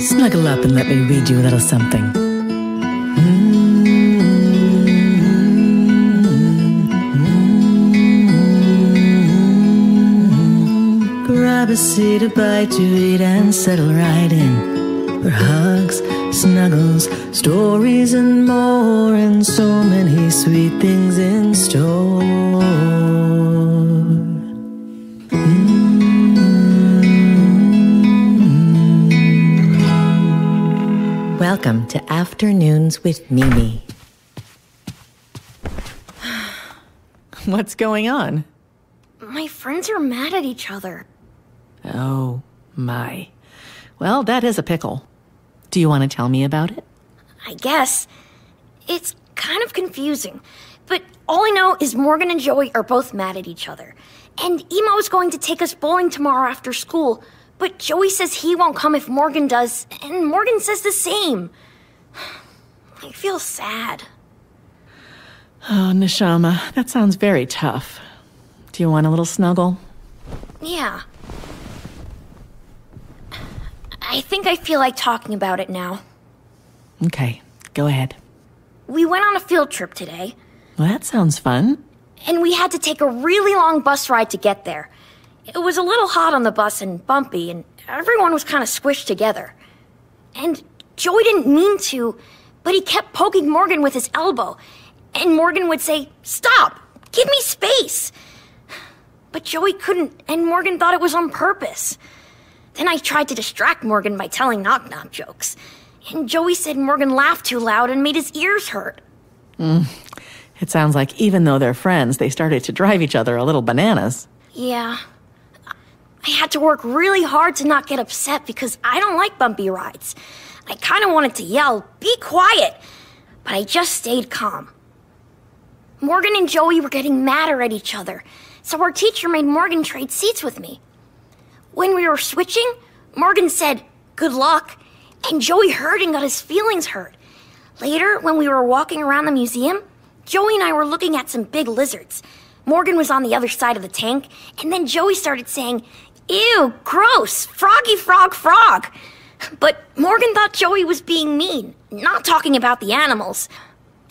Snuggle up and let me read you a little something. Grab a seat, a bite to eat, and settle right in. For hugs, snuggles, stories, and more, and so many sweet things in store. Welcome to Afternoons with Mimi. What's going on? My friends are mad at each other. Oh, my. Well, that is a pickle. Do you want to tell me about it? I guess. It's kind of confusing. But all I know is Morgan and Joey are both mad at each other. And Emo is going to take us bowling tomorrow after school. But Joey says he won't come if Morgan does, and Morgan says the same. I feel sad. Oh, Neshama, that sounds very tough. Do you want a little snuggle? Yeah. I think I feel like talking about it now. Okay, go ahead. We went on a field trip today. Well, that sounds fun. And we had to take a really long bus ride to get there. It was a little hot on the bus and bumpy, and everyone was kind of squished together. And Joey didn't mean to, but he kept poking Morgan with his elbow. And Morgan would say, "Stop! Give me space!" But Joey couldn't, and Morgan thought it was on purpose. Then I tried to distract Morgan by telling knock-knock jokes. And Joey said Morgan laughed too loud and made his ears hurt. It sounds like even though they're friends, they started to drive each other a little bananas. Yeah. I had to work really hard to not get upset because I don't like bumpy rides. I kind of wanted to yell, "Be quiet!" But I just stayed calm. Morgan and Joey were getting madder at each other, so our teacher made Morgan trade seats with me. When we were switching, Morgan said, "Good luck," and Joey heard and got his feelings hurt. Later, when we were walking around the museum, Joey and I were looking at some big lizards. Morgan was on the other side of the tank, and then Joey started saying, "Ew, gross, froggy frog frog." But Morgan thought Joey was being mean, not talking about the animals.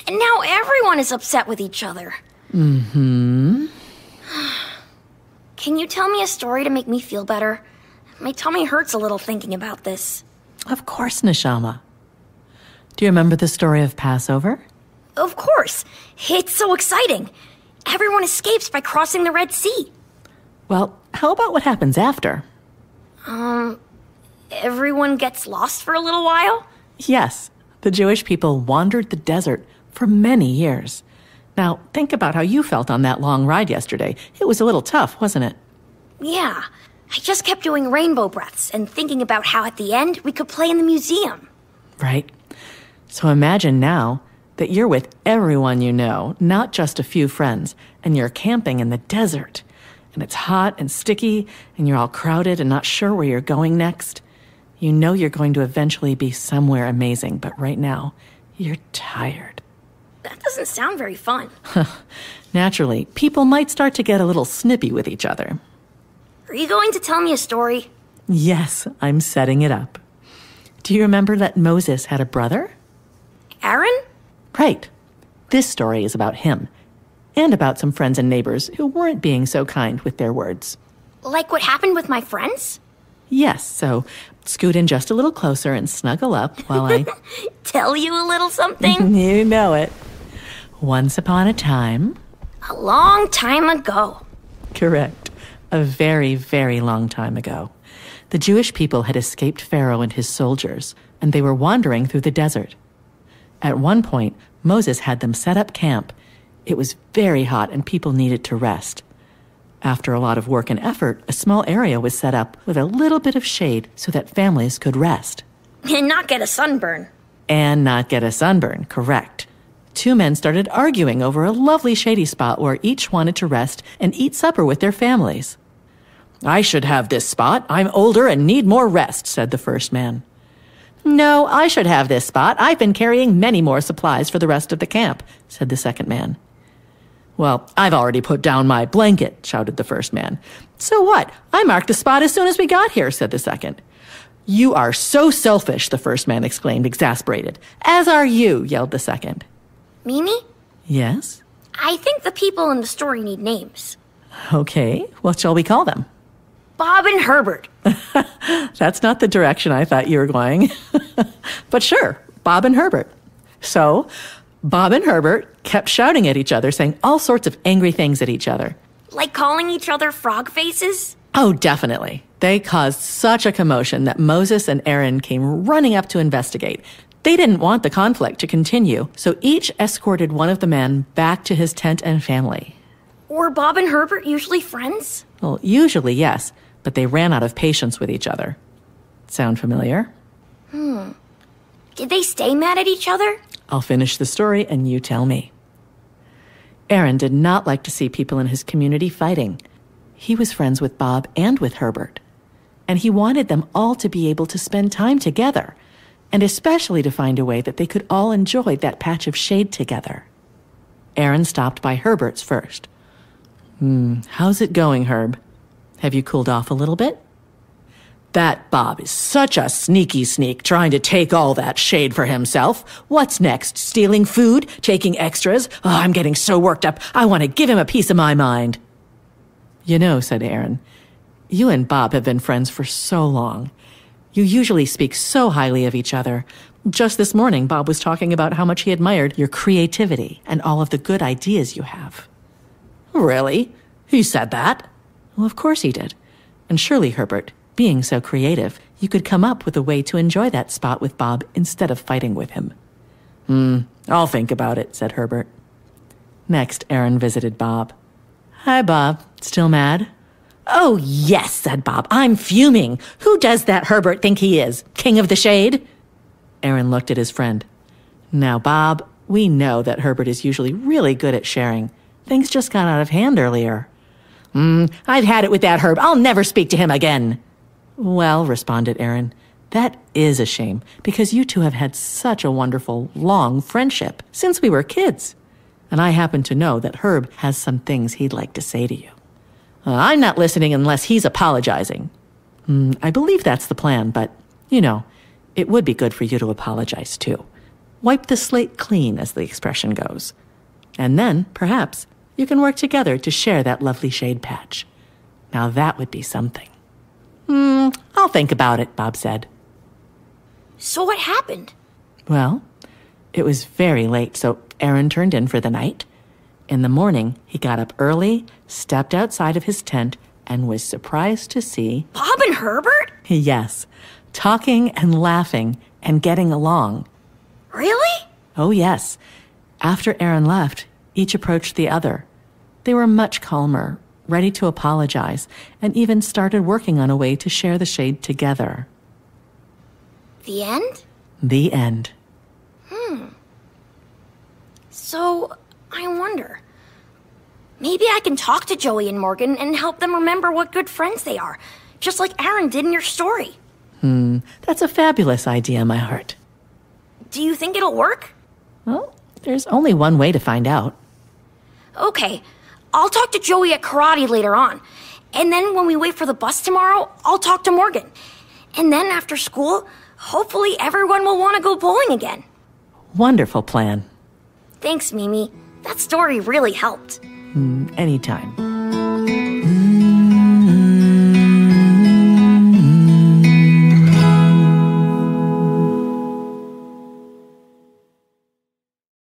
And now everyone is upset with each other. Mm-hmm. Can you tell me a story to make me feel better? My tummy hurts a little thinking about this. Of course, Neshama. Do you remember the story of Passover? Of course. It's so exciting. Everyone escapes by crossing the Red Sea. Well, how about what happens after? Everyone gets lost for a little while? Yes, the Jewish people wandered the desert for many years. Now, think about how you felt on that long ride yesterday. It was a little tough, wasn't it? Yeah. I just kept doing rainbow breaths and thinking about how at the end we could play in the museum. Right. So imagine now that you're with everyone you know, not just a few friends, and you're camping in the desert. And it's hot and sticky, and you're all crowded and not sure where you're going next. You know you're going to eventually be somewhere amazing, but right now, you're tired. That doesn't sound very fun. Naturally, people might start to get a little snippy with each other. Are you going to tell me a story? Yes, I'm setting it up. Do you remember that Moses had a brother? Aaron? Right. This story is about him, and about some friends and neighbors who weren't being so kind with their words. Like what happened with my friends? Yes, so scoot in just a little closer and snuggle up while I... Tell you a little something? You know it. Once upon a time... A long time ago. Correct. A very, very long time ago. The Jewish people had escaped Pharaoh and his soldiers, and they were wandering through the desert. At one point, Moses had them set up camp. It was very hot and people needed to rest. After a lot of work and effort, a small area was set up with a little bit of shade so that families could rest. And not get a sunburn. And not get a sunburn, correct. Two men started arguing over a lovely shady spot where each wanted to rest and eat supper with their families. "I should have this spot. I'm older and need more rest," said the first man. "No, I should have this spot. I've been carrying many more supplies for the rest of the camp," said the second man. "Well, I've already put down my blanket," shouted the first man. "So what? I marked the spot as soon as we got here," said the second. You are so selfish, the first man exclaimed, exasperated. As are you, yelled the second. Mimi? Yes? I think the people in the story need names. Okay, what shall we call them? Bob and Herbert. That's not the direction I thought you were going. But sure, Bob and Herbert. So, Bob and Herbert kept shouting at each other, saying all sorts of angry things at each other. Like calling each other frog faces? Oh, definitely. They caused such a commotion that Moses and Aaron came running up to investigate. They didn't want the conflict to continue, so each escorted one of the men back to his tent and family. Were Bob and Herbert usually friends? Well, usually yes, but they ran out of patience with each other. Sound familiar? Did they stay mad at each other? I'll finish the story and you tell me. Aaron did not like to see people in his community fighting. He was friends with Bob and with Herbert, and he wanted them all to be able to spend time together, and especially to find a way that they could all enjoy that patch of shade together. Aaron stopped by Herbert's first. How's it going, Herb? Have you cooled off a little bit? That Bob is such a sneaky sneak, trying to take all that shade for himself. What's next? Stealing food? Taking extras? Oh, I'm getting so worked up, I want to give him a piece of my mind. You know, said Aaron, you and Bob have been friends for so long. You usually speak so highly of each other. Just this morning, Bob was talking about how much he admired your creativity and all of the good ideas you have. Really? He said that? Well, of course he did. And surely, Herbert, being so creative, you could come up with a way to enjoy that spot with Bob instead of fighting with him. I'll think about it, said Herbert. Next, Aaron visited Bob. Hi, Bob. Still mad? Oh, yes, said Bob. I'm fuming. Who does that Herbert think he is? King of the Shade? Aaron looked at his friend. Now, Bob, we know that Herbert is usually really good at sharing. Things just got out of hand earlier. I've had it with that Herb. I'll never speak to him again. Well, responded Aaron, that is a shame, because you two have had such a wonderful, long friendship since we were kids. And I happen to know that Herb has some things he'd like to say to you. I'm not listening unless he's apologizing. I believe that's the plan, but, you know, it would be good for you to apologize too. Wipe the slate clean, as the expression goes. And then, perhaps, you can work together to share that lovely shade patch. Now that would be something. I'll think about it, Bob said. So what happened? Well, it was very late, so Aaron turned in for the night. In the morning, he got up early, stepped outside of his tent, and was surprised to see... Bob and Herbert? Yes, talking and laughing and getting along. Really? Oh, yes. After Aaron left, each approached the other. They were much calmer, ready to apologize, and even started working on a way to share the shade together. The end? The end. So, I wonder. Maybe I can talk to Joey and Morgan and help them remember what good friends they are, just like Aaron did in your story. That's a fabulous idea, my heart. Do you think it'll work? Well, there's only one way to find out. Okay, I'll talk to Joey at karate later on. And then when we wait for the bus tomorrow, I'll talk to Morgan. And then after school, hopefully everyone will want to go bowling again. Wonderful plan. Thanks, Mimi. That story really helped. Anytime.